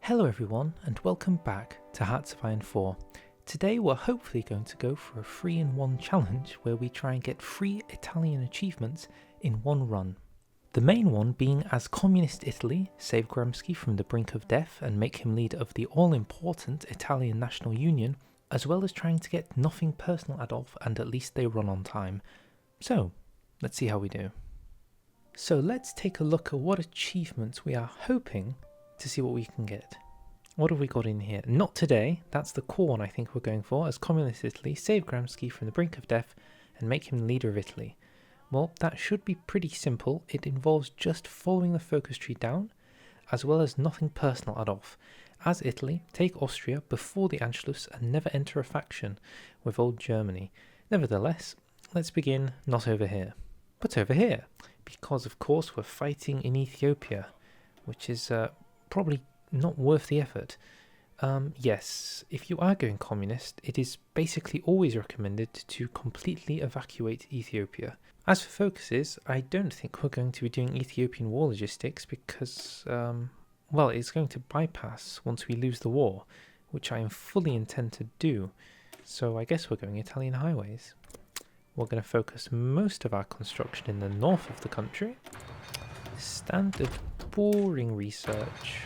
Hello everyone and welcome back to Hearts of Iron 4. Today we're hopefully going to go for a 3-in-1 challenge where we try and get 3 Italian achievements in one run. The main one being as Communist Italy, save Gramsci from the brink of death and make him leader of the all-important Italian National Union, as well as trying to get nothing personal Adolf and at least they run on time. So, let's see how we do. So let's take a look at what achievements we are hoping to see what we can get. What have we got in here? Not today, that's the core one I think we're going for, as Communist Italy, save Gramsci from the brink of death and make him leader of Italy. Well, that should be pretty simple. It involves just following the focus tree down, as well as nothing personal Adolf. As Italy, take Austria before the Anschluss and never enter a faction with old Germany. Nevertheless, let's begin not over here, but over here, because of course we're fighting in Ethiopia, which is probably not worth the effort. Yes, if you are going communist, it is basically always recommended to completely evacuate Ethiopia. As for focuses, I don't think we're going to be doing Ethiopian war logistics because, well, it's going to bypass once we lose the war, which I fully intend to do. So I guess we're going Italian highways. We're going to focus most of our construction in the north of the country. Standard boring research.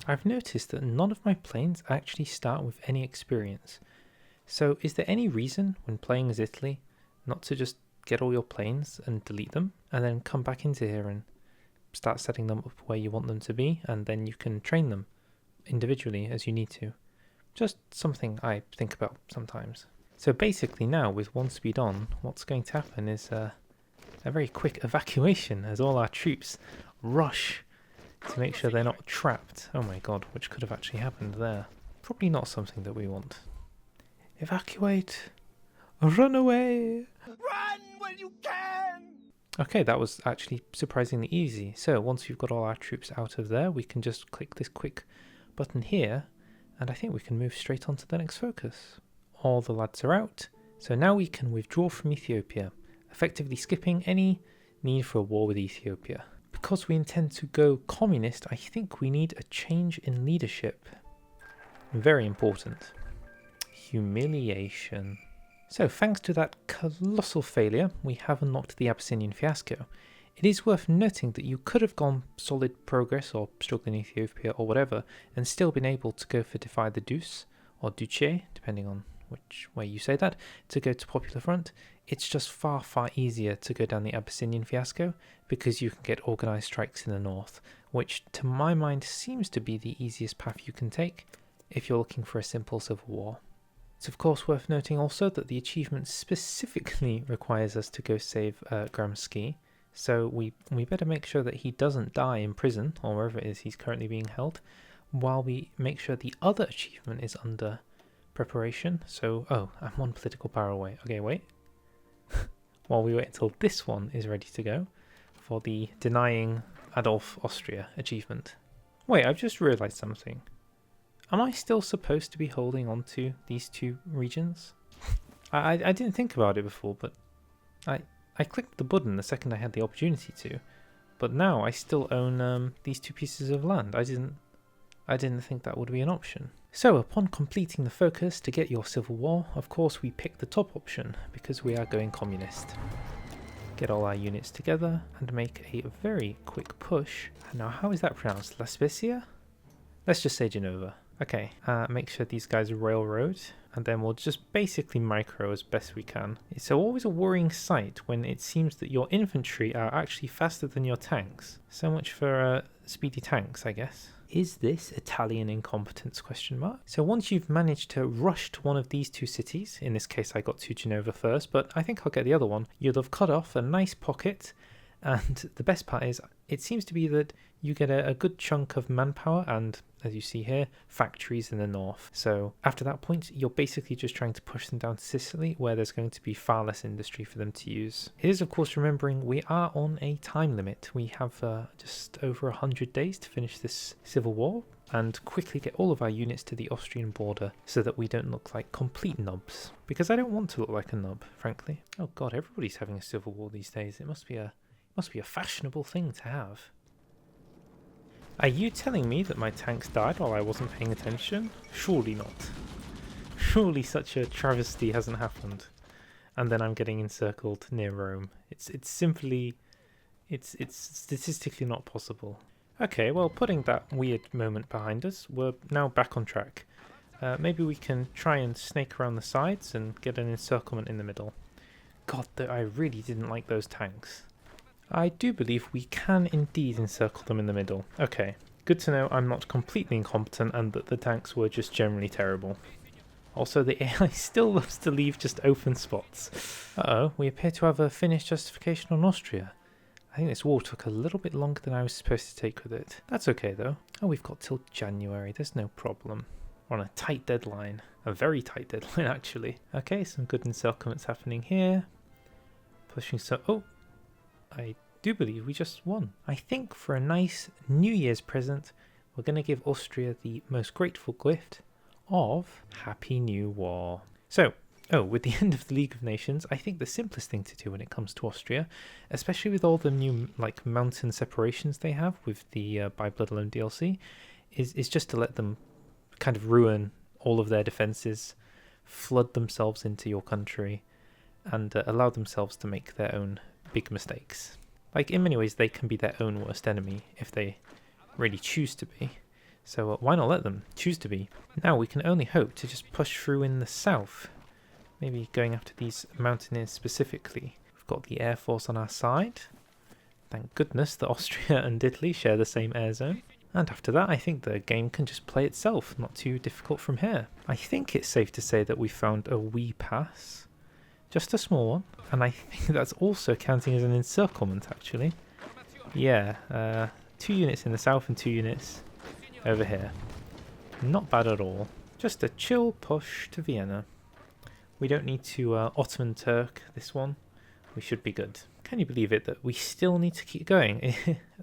I've noticed that none of my planes actually start with any experience. So is there any reason when playing as Italy not to just get all your planes and delete them and then come back into here and start setting them up where you want them to be, and then you can train them individually as you need to? Just something I think about sometimes. So basically now with 1 speed on, what's going to happen is a very quick evacuation as all our troops rush to make sure they're not trapped. Oh my god, which could have actually happened there. Probably not something that we want. Evacuate! Run away! Run when you can! Okay, that was actually surprisingly easy. So once we've got all our troops out of there, we can just click this quick button here, and I think we can move straight on to the next focus. All the lads are out, so now we can withdraw from Ethiopia, effectively skipping any need for a war with Ethiopia. Because we intend to go communist, I think we need a change in leadership. Very important. Humiliation. So thanks to that colossal failure, we have unlocked the Abyssinian fiasco. It is worth noting that you could have gone solid progress or struggling Ethiopia or whatever and still been able to go for Defy the Deuce or Duce, depending on which way you say that, to go to Popular Front. It's just far easier to go down the Abyssinian fiasco because you can get organised strikes in the north, which to my mind seems to be the easiest path you can take if you're looking for a simple civil war. It's of course worth noting also that the achievement specifically requires us to go save Gramsci, so we better make sure that he doesn't die in prison or wherever it is he's currently being held, while we make sure the other achievement is under preparation. So, oh, I'm 1 political power away. Okay, wait. While we wait until this one is ready to go for the denying Adolf Austria achievement. Wait, I've just realised something. Am I still supposed to be holding on to these 2 regions? I didn't think about it before, but I clicked the button the second I had the opportunity to. But now I still own these 2 pieces of land. I didn't think that would be an option. So upon completing the focus to get your civil war, of course we pick the top option because we are going communist. Get all our units together and make a very quick push. Now how is that pronounced? La Spezia? Let's just say Genova. Okay, make sure these guys railroad, and then we'll just basically micro as best we can. It's always a worrying sight when it seems that your infantry are actually faster than your tanks. So much for speedy tanks, I guess. Is this Italian incompetence ? So once you've managed to rush to one of these 2 cities, in this case I got to Genova first, but I think I'll get the other one, you'll have cut off a nice pocket, and the best part is it seems to be that you get a good chunk of manpower and, as you see here, factories in the north. So after that point, you're basically just trying to push them down to Sicily, where there's going to be far less industry for them to use. It is, of course, remembering we are on a time limit. We have just over 100 days to finish this civil war and quickly get all of our units to the Austrian border so that we don't look like complete nubs. Because I don't want to look like a nub, frankly. Oh god, everybody's having a civil war these days. It must be a fashionable thing to have. Are you telling me that my tanks died while I wasn't paying attention? Surely not. Surely such a travesty hasn't happened. And then I'm getting encircled near Rome. It's simply... It's statistically not possible. Okay, well, putting that weird moment behind us, we're now back on track. Maybe we can try and snake around the sides and get an encirclement in the middle. God, I really didn't like those tanks. I do believe we can indeed encircle them in the middle. Okay, good to know I'm not completely incompetent and that the tanks were just generally terrible. Also, the AI still loves to leave just open spots. Uh-oh, we appear to have a finished justification on Austria. I think this war took a little bit longer than I was supposed to take with it. That's okay though. Oh, we've got till January, there's no problem. We're on a tight deadline. A very tight deadline, actually. Okay, some good encirclements happening here. Pushing so... Oh! I do believe we just won. I think for a nice New Year's present, we're going to give Austria the most grateful gift of Happy New War. So, with the end of the League of Nations, I think the simplest thing to do when it comes to Austria, especially with all the new mountain separations they have with the By Blood Alone DLC, is just to let them kind of ruin all of their defenses, flood themselves into your country, and allow themselves to make their own big mistakes. In many ways, they can be their own worst enemy if they really choose to be. So why not let them choose to be? Now we can only hope to just push through in the south. Maybe going after these mountaineers specifically. We've got the Air Force on our side. Thank goodness that Austria and Italy share the same air zone. And after that, I think the game can just play itself. Not too difficult from here. I think it's safe to say that we found a wee pass. Just a small one. And I think that's also counting as an encirclement, actually. Yeah, 2 units in the south and 2 units over here. Not bad at all. Just a chill push to Vienna. We don't need to Ottoman Turk this one. We should be good. Can you believe it that we still need to keep going?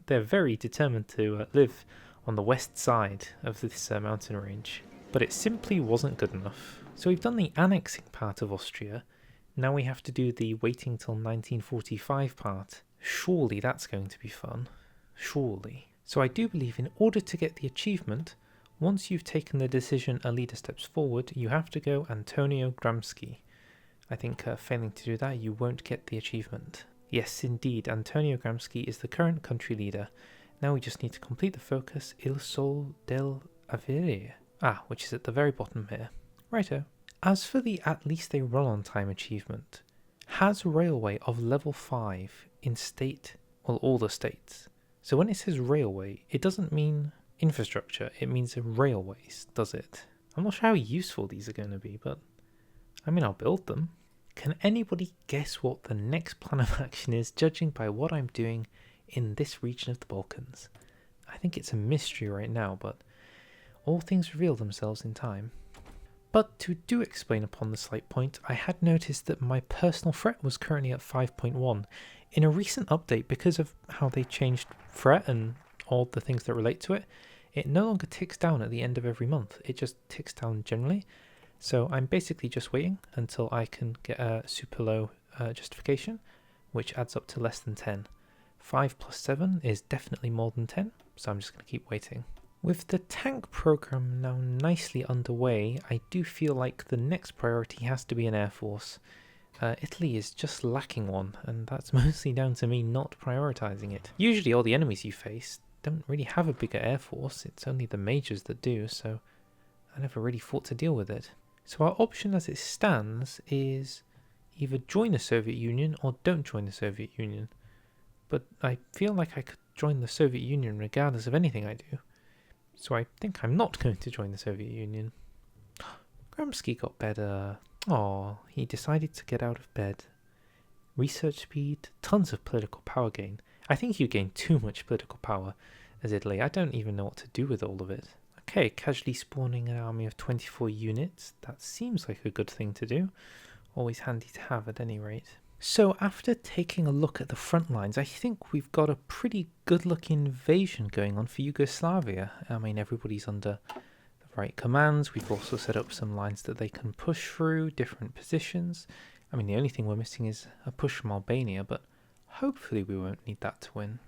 They're very determined to live on the west side of this mountain range. But it simply wasn't good enough. So we've done the annexing part of Austria. Now we have to do the waiting till 1945 part. Surely that's going to be fun. Surely. So I do believe in order to get the achievement, once you've taken the decision a leader steps forward, you have to go Antonio Gramsci. I think failing to do that, you won't get the achievement. Yes, indeed, Antonio Gramsci is the current country leader. Now we just need to complete the focus Il Sol del Avere. Which is at the very bottom here. Righto. As for the at least a run on time achievement, has railway of level 5 in state, well, all the states. So when it says railway, it doesn't mean infrastructure, it means railways, does it? I'm not sure how useful these are going to be, but I mean, I'll build them. Can anybody guess what the next plan of action is, judging by what I'm doing in this region of the Balkans? I think it's a mystery right now, but all things reveal themselves in time. But to do explain upon the slight point, I had noticed that my personal threat was currently at 5.1. In a recent update, because of how they changed threat and all the things that relate to it, it no longer ticks down at the end of every month. It just ticks down generally. So I'm basically just waiting until I can get a super low justification, which adds up to less than 10. 5 plus 7 is definitely more than 10, so I'm just going to keep waiting. With the tank program now nicely underway, I do feel like the next priority has to be an air force. Italy is just lacking one, and that's mostly down to me not prioritizing it. Usually all the enemies you face don't really have a bigger air force, it's only the majors that do, so I never really thought to deal with it. So our option as it stands is either join the Soviet Union or don't join the Soviet Union. But I feel like I could join the Soviet Union regardless of anything I do. So I think I'm not going to join the Soviet Union. Gramsci got better. He decided to get out of bed. Research speed, tons of political power gain. I think you gain too much political power as Italy. I don't even know what to do with all of it. Okay, casually spawning an army of 24 units. That seems like a good thing to do. Always handy to have at any rate. So after taking a look at the front lines, I think we've got a pretty good looking invasion going on for Yugoslavia. I mean, everybody's under the right commands. We've also set up some lines that they can push through, different positions. I mean, the only thing we're missing is a push from Albania, but hopefully we won't need that to win.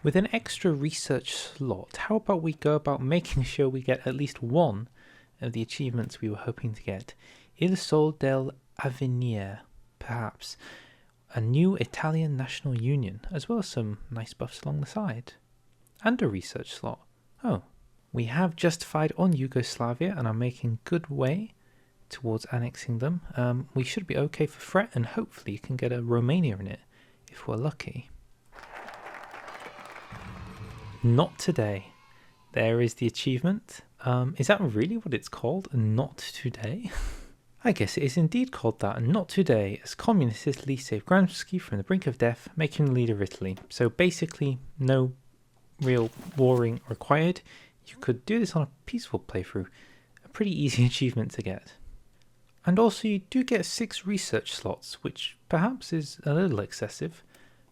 With an extra research slot, how about we go about making sure we get at least one of the achievements we were hoping to get? Il Sol dell'Avvenire, perhaps. A new Italian national union, as well as some nice buffs along the side. And a research slot. Oh, we have justified on Yugoslavia and are making good way towards annexing them. We should be okay for Fret, and hopefully can get a Romania in it if we're lucky. Not today. There is the achievement. Is that really what it's called? Not today? I guess it is indeed called that, and not today, as communist Italy saved Gramsci from the brink of death, making him the leader of Italy. So basically, no real warring required. You could do this on a peaceful playthrough. A pretty easy achievement to get. And also you do get 6 research slots, which perhaps is a little excessive.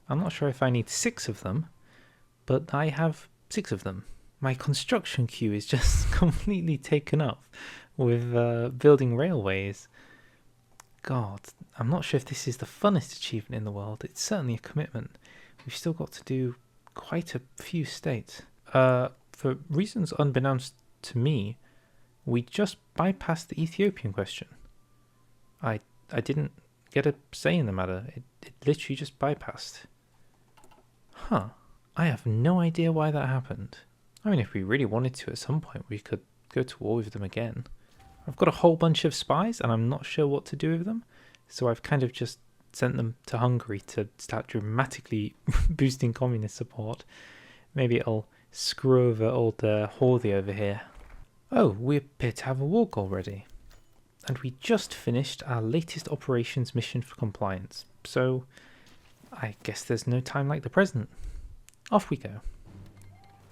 I'm not sure if I need 6 of them, but I have 6 of them. My construction queue is just completely taken up with building railways. God, I'm not sure if this is the funnest achievement in the world. It's certainly a commitment. We've still got to do quite a few states. For reasons unbeknownst to me, we just bypassed the Ethiopian question. I didn't get a say in the matter. It literally just bypassed. Huh. I have no idea why that happened. I mean, if we really wanted to at some point, we could go to war with them again. I've got a whole bunch of spies, and I'm not sure what to do with them. So I've kind of just sent them to Hungary to start dramatically boosting communist support. Maybe it'll screw over old Horthy over here. Oh, we appear to have a walk already. And we just finished our latest operations mission for compliance. So I guess there's no time like the present. Off we go.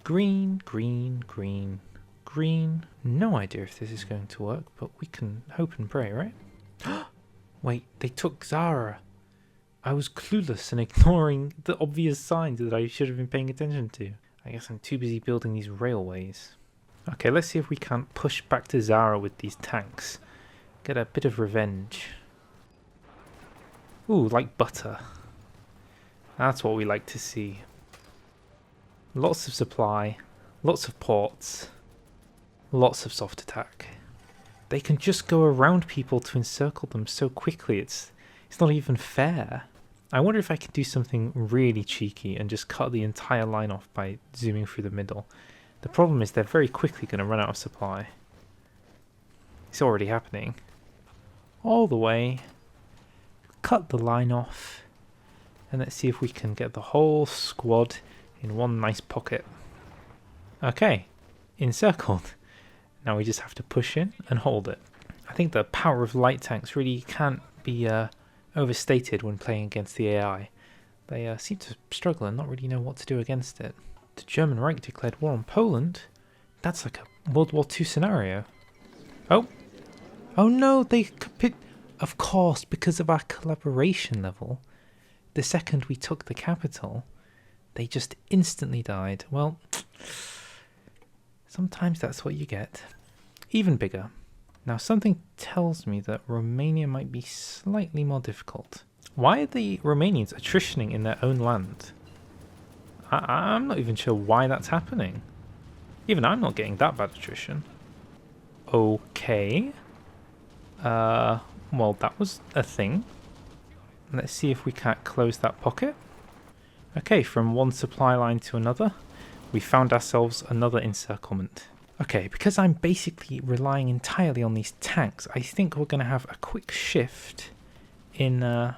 Green, green, green, green. No idea if this is going to work, but we can hope and pray, right? Wait, they took Zara. I was clueless and ignoring the obvious signs that I should have been paying attention to. I guess I'm too busy building these railways. Okay, let's see if we can't push back to Zara with these tanks. Get a bit of revenge. Ooh, like butter. That's what we like to see. Lots of supply, lots of ports, lots of soft attack. They can just go around people to encircle them so quickly, it's not even fair. I wonder if I could do something really cheeky and just cut the entire line off by zooming through the middle. The problem is they're very quickly going to run out of supply. It's already happening. All the way. Cut the line off. And let's see if we can get the whole squad in one nice pocket. Okay, encircled. Now we just have to push in and hold it. I think the power of light tanks really can't be overstated when playing against the AI. They seem to struggle and not really know what to do against it. The German Reich declared war on Poland? That's like a World War II scenario. Oh! Oh no, they of course, because of our collaboration level. The second we took the capital, they just instantly died. Well, sometimes that's what you get. Even bigger. Now something tells me that Romania might be slightly more difficult. Why are the Romanians attritioning in their own land? I'm not even sure why that's happening. Even I'm not getting that bad attrition. Okay. Well, that was a thing. Let's see if we can't close that pocket. Okay, from one supply line to another, we found ourselves another encirclement. Okay, because I'm basically relying entirely on these tanks, I think we're going to have a quick shift in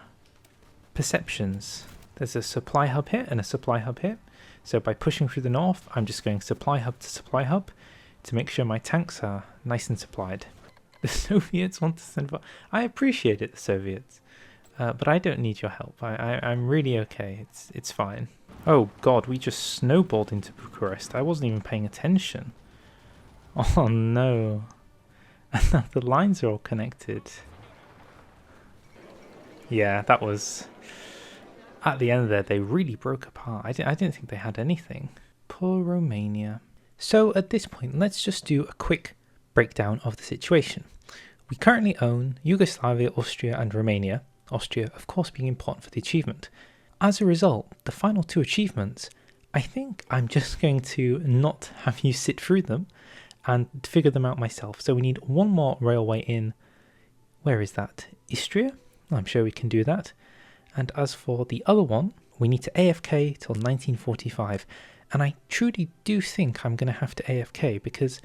perceptions. There's a supply hub here and a supply hub here. So by pushing through the north, I'm just going supply hub to make sure my tanks are nice and supplied. The Soviets want to send... I appreciate it, the Soviets. But I don't need your help. I'm really okay. It's fine. Oh god, we just snowballed into Bucharest. I wasn't even paying attention. Oh no. And now the lines are all connected. Yeah, that was... At the end there, they really broke apart. I didn't think they had anything. Poor Romania. So at this point, let's just do a quick breakdown of the situation. We currently own Yugoslavia, Austria and Romania. Austria, of course, being important for the achievement. As a result, the final 2 achievements I think I'm just going to not have you sit through them and figure them out myself. So we need one more railway in, where is that? Istria? I'm sure we can do that. And as for the other one, we need to AFK till 1945. And I truly do think I'm going to have to AFK because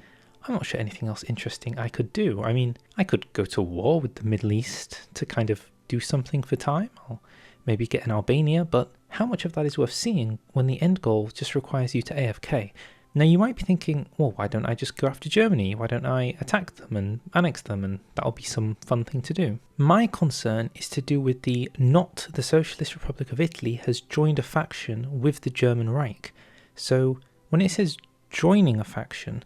I'm not sure anything else interesting I could do. I mean, I could go to war with the Middle East to kind of do something for time, or maybe get an Albania, but how much of that is worth seeing when the end goal just requires you to AFK? Now you might be thinking, well, why don't I just go after Germany? Why don't I attack them and annex them, and that'll be some fun thing to do? My concern is to do with not the Socialist Republic of Italy has joined a faction with the German Reich. So when it says joining a faction,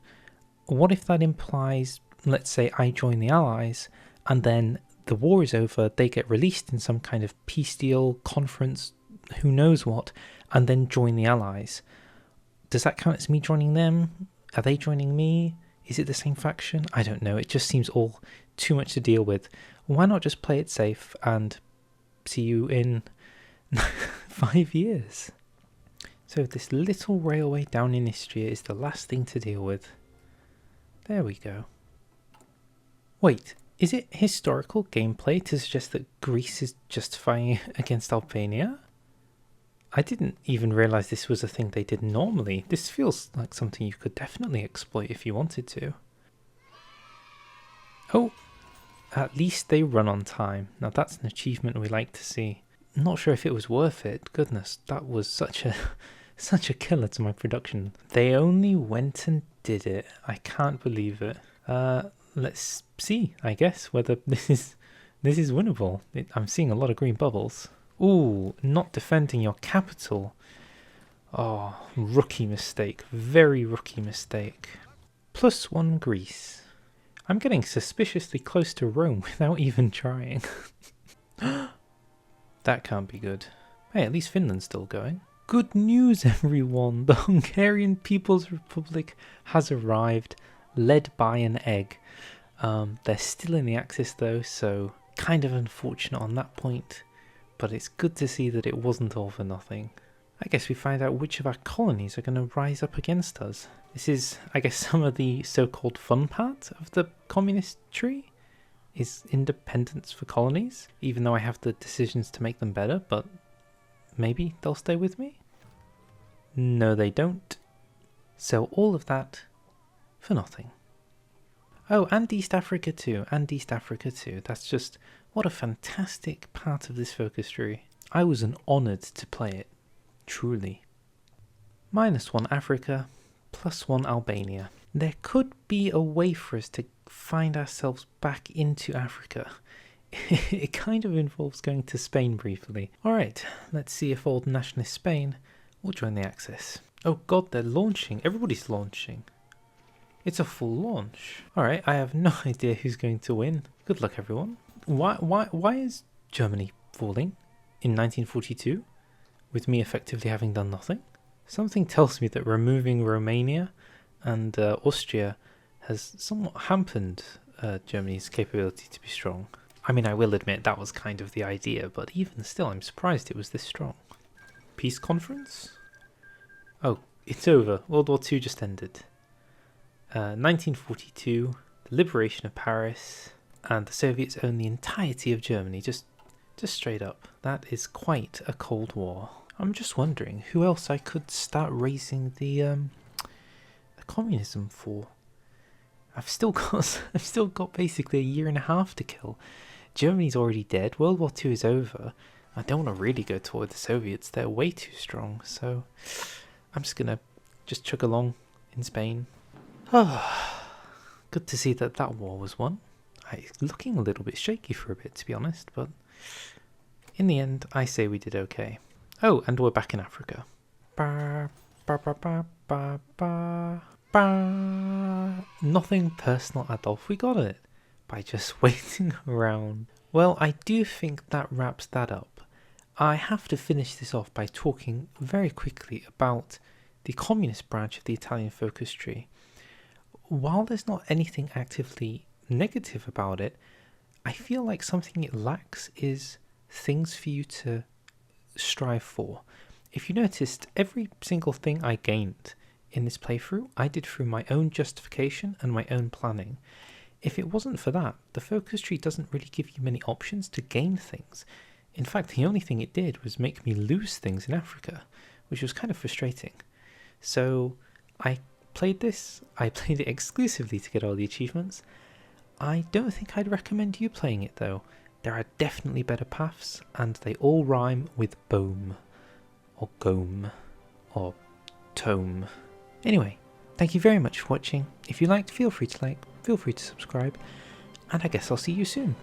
what if that implies, let's say I join the Allies and then the war is over, they get released in some kind of peace deal, conference, who knows what, and then join the Allies. Does that count as me joining them? Are they joining me? Is it the same faction? I don't know. It just seems all too much to deal with. Why not just play it safe and see you in 5 years? So this little railway down in Istria is the last thing to deal with. There we go. Wait, is it historical gameplay to suggest that Greece is justifying against Albania? I didn't even realise this was a thing they did normally. This feels like something you could definitely exploit if you wanted to. Oh, at least they run on time. Now that's an achievement we like to see. Not sure if it was worth it. Goodness, that was such a killer to my production. They only went and did it. I can't believe it. Let's see, I guess, whether this is winnable. I'm seeing a lot of green bubbles. Ooh, not defending your capital. Oh, rookie mistake. Very rookie mistake. +1 Greece. I'm getting suspiciously close to Rome without even trying. That can't be good. Hey, at least Finland's still going. Good news, everyone. The Hungarian People's Republic has arrived, led by an egg. They're still in the Axis though, so kind of unfortunate on that point. But it's good to see that it wasn't all for nothing. I guess we find out which of our colonies are going to rise up against us. This is, I guess, some of the so-called fun part of the communist tree, is independence for colonies, even though I have the decisions to make them better, but maybe they'll stay with me? No, they don't. So all of that for nothing. Oh, and East Africa too, That's just, what a fantastic part of this focus tree. I was honoured to play it, truly. -1 Africa, +1 Albania. There could be a way for us to find ourselves back into Africa. It kind of involves going to Spain briefly. Alright, let's see if old nationalist Spain will join the Axis. Oh god, they're launching. Everybody's launching. It's a full launch. Alright, I have no idea who's going to win. Good luck, everyone. Why is Germany falling in 1942, with me effectively having done nothing? Something tells me that removing Romania and Austria has somewhat hampered Germany's capability to be strong. I mean, I will admit that was kind of the idea, but even still, I'm surprised it was this strong. Peace conference? Oh, it's over. World War II just ended. 1942, the liberation of Paris, and the Soviets own the entirety of Germany, just straight up. That is quite a Cold War. I'm just wondering who else I could start raising the communism for. I've still got basically a year and a half to kill. Germany's already dead. World War II is over. I don't want to really go toward the Soviets. They're way too strong. So I'm just gonna chug along in Spain. Good to see that war was won. It's looking a little bit shaky for a bit, to be honest, but in the end, I say we did okay. Oh, and we're back in Africa. Ba, ba, ba, ba, ba, ba, ba. Nothing personal, Adolf. We got it by just waiting around. Well, I do think that wraps that up. I have to finish this off by talking very quickly about the communist branch of the Italian focus tree. While there's not anything actively negative about it, I feel like something it lacks is things for you to strive for. If you noticed, every single thing I gained in this playthrough, I did through my own justification and my own planning. If it wasn't for that, the focus tree doesn't really give you many options to gain things. In fact, the only thing it did was make me lose things in Africa, which was kind of frustrating. So I played it exclusively to get all the achievements. I don't think I'd recommend you playing it though. There are definitely better paths, and they all rhyme with boom, or gome, or tome. Anyway, thank you very much for watching. If you liked, feel free to like, feel free to subscribe, and I guess I'll see you soon.